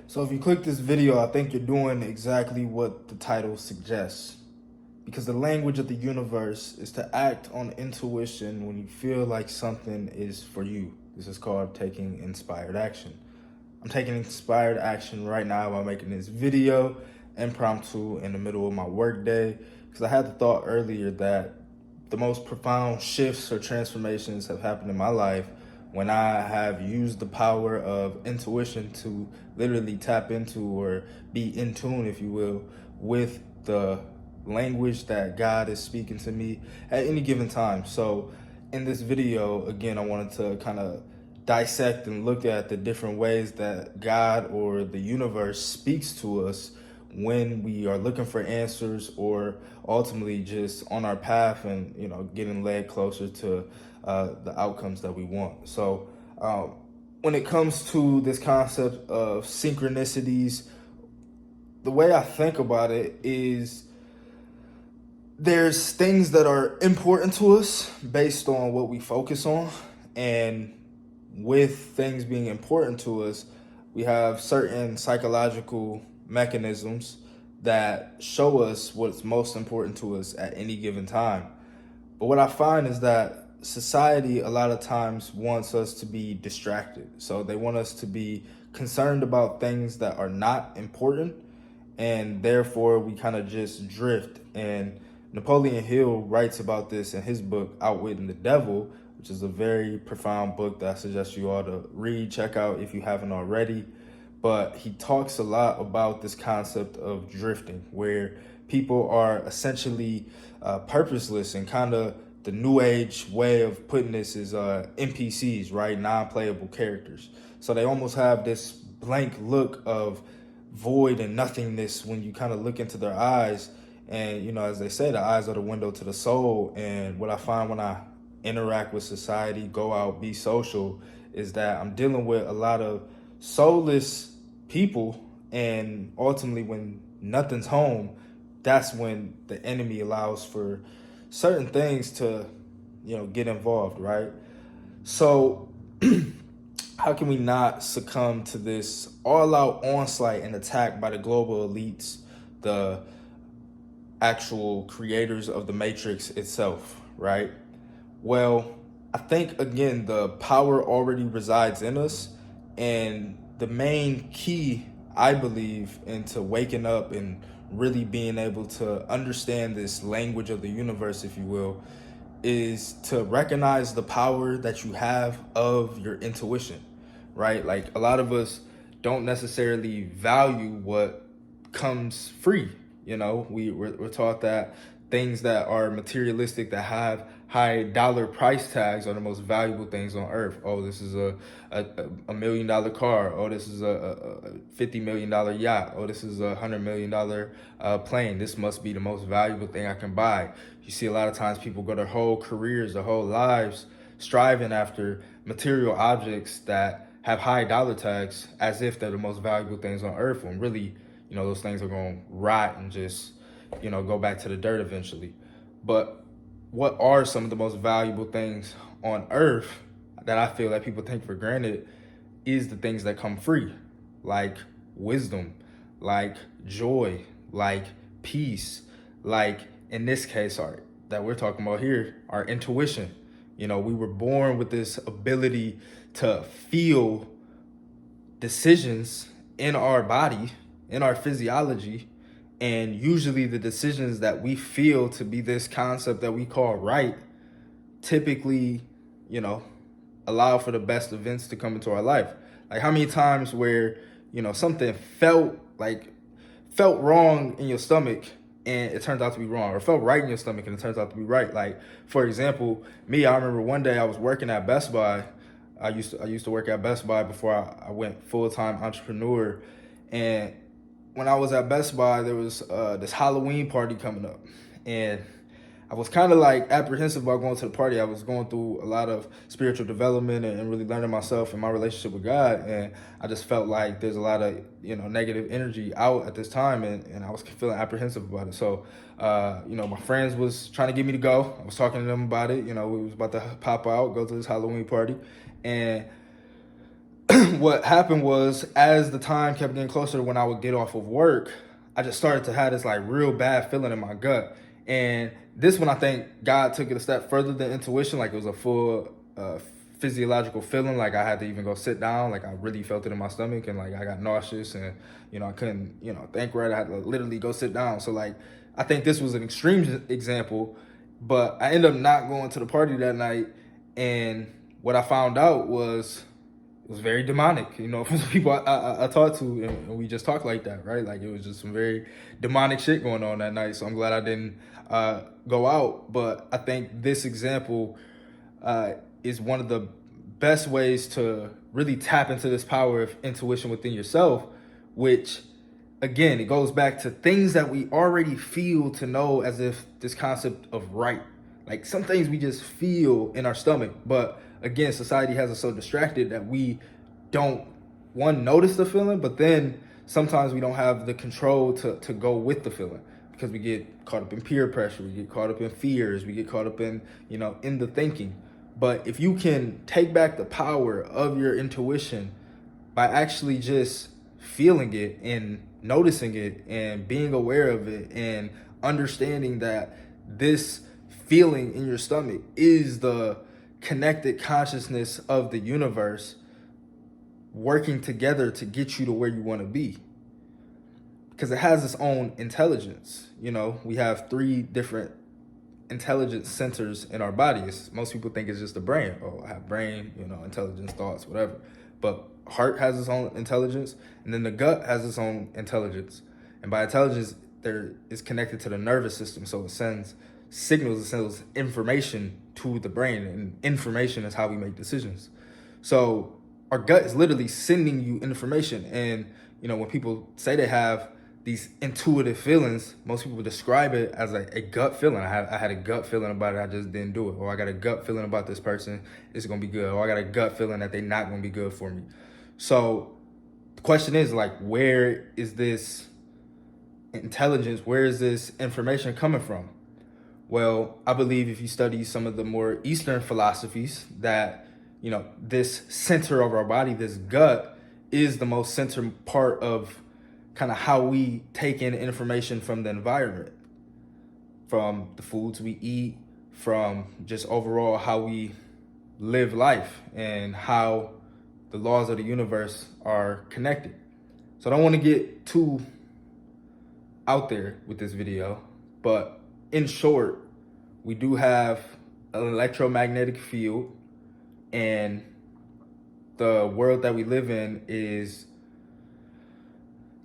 So if you click this video, I think you're doing exactly what the title suggests. Because the language of the universe is to act on intuition when you feel like something is for you. This is called taking inspired action. I'm taking inspired action right now by making this video impromptu in the middle of my workday, because I had the thought earlier that the most profound shifts or transformations have happened in my life when I have used the power of intuition to literally tap into or be in tune, if you will, with the language that God is speaking to me at any given time. So in this video, again, I wanted to kind of dissect and look at the different ways that God or the universe speaks to us when we are looking for answers or ultimately just on our path and getting led closer to the outcomes that we want. So when it comes to this concept of synchronicities, the way I think about it is there's things that are important to us based on what we focus on, and with things being important to us, we have certain psychological mechanisms that show us what's most important to us at any given time. But what I find is that society a lot of times wants us to be distracted. So they want us to be concerned about things that are not important, and therefore we kind of just drift. And Napoleon Hill writes about this in his book, Outwitting the Devil, which is a very profound book that I suggest you all to read, check out if you haven't already. But he talks a lot about this concept of drifting, where people are essentially purposeless, and kind of the new age way of putting this is NPCs, right? Non-playable characters. So they almost have this blank look of void and nothingness when you kind of look into their eyes. And, as they say, the eyes are the window to the soul. And what I find when I interact with society, go out, be social, is that I'm dealing with a lot of soulless people. And ultimately, when nothing's home, that's when the enemy allows for certain things to, get involved, right? So how can we not succumb to this all-out onslaught and attack by the global elites, the actual creators of the Matrix itself, right? Well, I think, again, the power already resides in us. And the main key, I believe, into waking up and really being able to understand this language of the universe, if you will, is to recognize the power that you have of your intuition, right? Like, a lot of us don't necessarily value what comes free. We're taught that things that are materialistic, that have high dollar price tags, are the most valuable things on earth. Oh, this is a $1 million car. Oh, this is a $50 million yacht. Oh, this is a $100 million plane. This must be the most valuable thing I can buy. You see a lot of times people go their whole careers, their whole lives striving after material objects that have high dollar tags as if they're the most valuable things on earth, when really, those things are going to rot and just, go back to the dirt eventually. But what are some of the most valuable things on earth that I feel that people take for granted is the things that come free, like wisdom, like joy, like peace, like, in this case, that we're talking about here, our intuition. We were born with this ability to feel decisions in our body, in our physiology. And usually the decisions that we feel to be this concept that we call right typically, allow for the best events to come into our life. Like, how many times where, something felt wrong in your stomach and it turns out to be wrong, or felt right in your stomach and it turns out to be right. Like, for example, me, I remember one day I was working at Best Buy. I used to work at Best Buy before I went full-time entrepreneur. And when I was at Best Buy, there was this Halloween party coming up. And I was kind of like apprehensive about going to the party. I was going through a lot of spiritual development and really learning myself and my relationship with God. And I just felt like there's a lot of, negative energy out at this time. And I was feeling apprehensive about it. So, my friends was trying to get me to go. I was talking to them about it. We was about to pop out, go to this Halloween party. And what happened was, as the time kept getting closer to when I would get off of work, I just started to have this like real bad feeling in my gut. And this one, I think God took it a step further than intuition. Like, it was a full physiological feeling. Like, I had to even go sit down. Like, I really felt it in my stomach, and like I got nauseous, and I couldn't think right. I had to literally go sit down. So like, I think this was an extreme example, but I ended up not going to the party that night. And what I found out was, it was very demonic, from the people I talked to, and we just talked like that, right? Like, it was just some very demonic shit going on that night. So I'm glad I didn't go out. But I think this example is one of the best ways to really tap into this power of intuition within yourself, which, again, it goes back to things that we already feel to know, as if this concept of right. Like, some things we just feel in our stomach, but again, society has us so distracted that we don't, one, notice the feeling, but then sometimes we don't have the control to go with the feeling, because we get caught up in peer pressure, we get caught up in fears, we get caught up in, in the thinking. But if you can take back the power of your intuition by actually just feeling it and noticing it and being aware of it and understanding that this feeling in your stomach is the connected consciousness of the universe working together to get you to where you want to be, because it has its own intelligence. We have 3 different intelligence centers in our bodies. Most people think it's just the brain. Oh, I have brain, intelligence, thoughts, whatever. But heart has its own intelligence, and then the gut has its own intelligence. And by intelligence, there is connected to the nervous system, so it sends signals, it sends information to the brain, and information is how we make decisions. So our gut is literally sending you information. And when people say they have these intuitive feelings, most people describe it as a gut feeling. I had a gut feeling about it, I just didn't do it. Or I got a gut feeling about this person, it's gonna be good. Or I got a gut feeling that they're not gonna be good for me. So the question is, like, where is this intelligence, where is this information coming from? Well, I believe if you study some of the more Eastern philosophies, that, this center of our body, this gut, is the most central part of kind of how we take in information from the environment, from the foods we eat, from just overall how we live life, and how the laws of the universe are connected. So I don't want to get too out there with this video, but in short, we do have an electromagnetic field, and the world that we live in is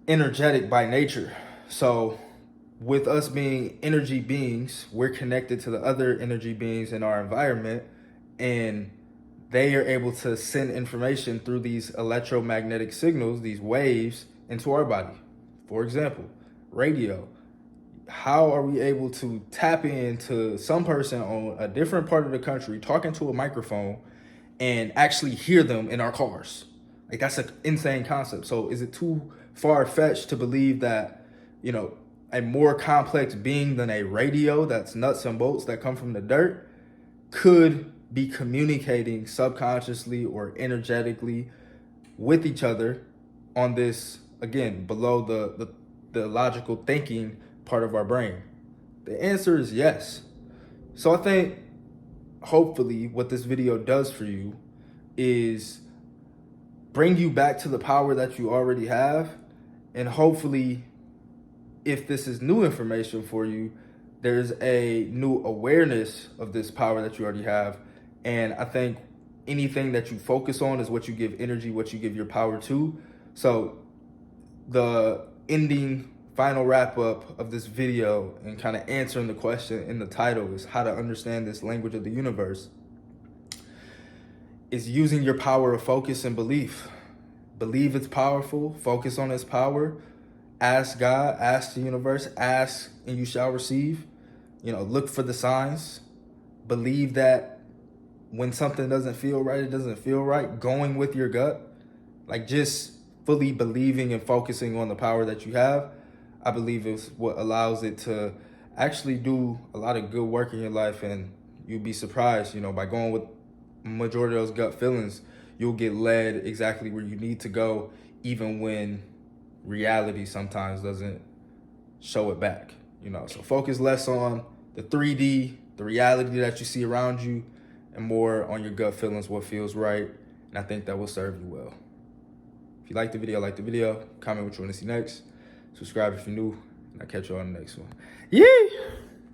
energetic by nature. So with us being energy beings, we're connected to the other energy beings in our environment, and they are able to send information through these electromagnetic signals, these waves, into our body. For example, radio. How are we able to tap into some person on a different part of the country talking to a microphone and actually hear them in our cars? Like, that's an insane concept. So is it too far-fetched to believe that, a more complex being than a radio that's nuts and bolts that come from the dirt could be communicating subconsciously or energetically with each other on this, again, below the logical thinking part of our brain? The answer is yes. So I think, hopefully, what this video does for you is bring you back to the power that you already have. And hopefully, if this is new information for you, there's a new awareness of this power that you already have. And I think anything that you focus on is what you give energy, what you give your power to. So the ending, final wrap up of this video, and kind of answering the question in the title, is how to understand this language of the universe, is using your power of focus and belief. Believe it's powerful, focus on its power, ask God, ask the universe, ask and you shall receive. Look for the signs. Believe that when something doesn't feel right, it doesn't feel right. Going with your gut, like just fully believing and focusing on the power that you have, I believe is what allows it to actually do a lot of good work in your life. And you'd be surprised, by going with majority of those gut feelings, you'll get led exactly where you need to go, even when reality sometimes doesn't show it back, you know. So focus less on the 3D, the reality that you see around you, and more on your gut feelings, what feels right. And I think that will serve you well. If you like the video, comment what you want to see next. Subscribe if you're new, and I'll catch you on the next one. Yeah.